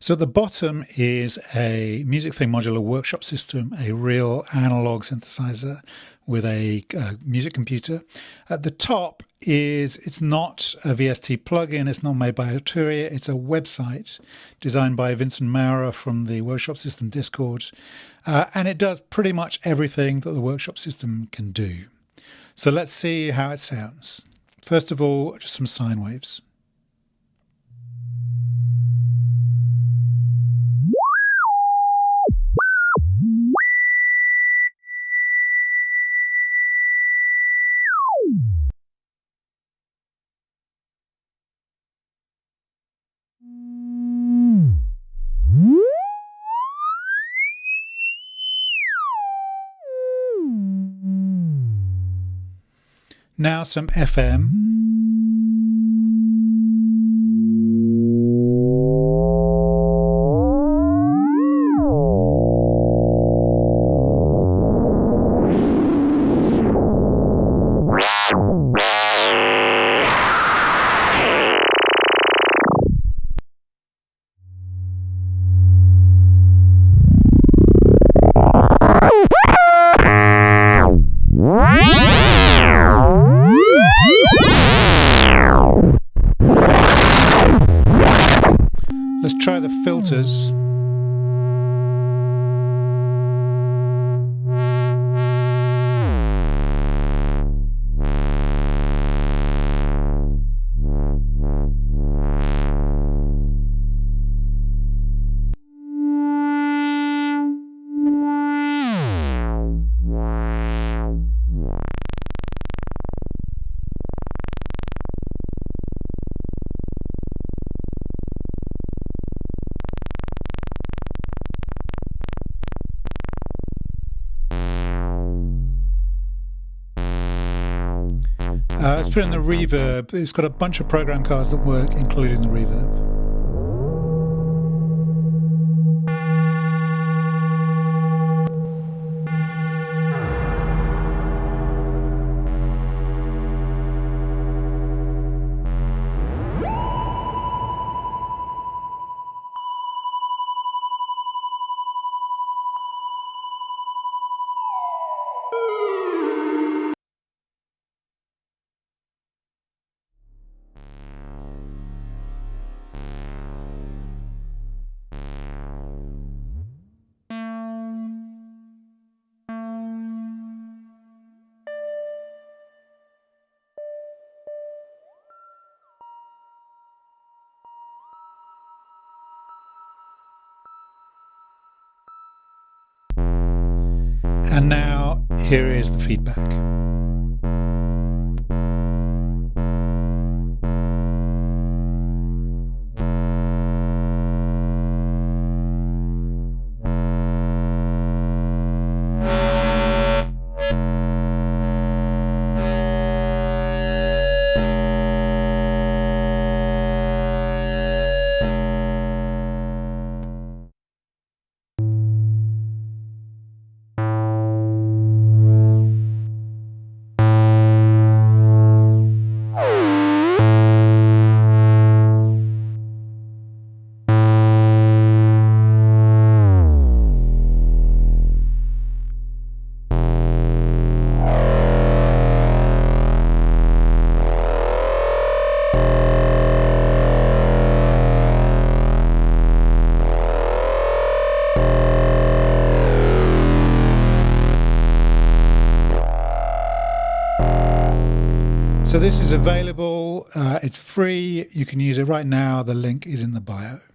So at the bottom is a Music Thing Modular Workshop System, a real analog synthesizer with a music computer. At the top it's not a VST plugin, it's not made by Arturia, it's a website designed by Vincent Maurer from the Workshop System Discord. And it does pretty much everything that the Workshop System can do. So let's see how it sounds. First of all, just some sine waves. Now some FM. Let's try the filters. Let's put in the reverb. It's got a bunch of program cards that work, including the reverb. And now here is the feedback. So this is available, it's free, you can use it right now, the link is in the bio.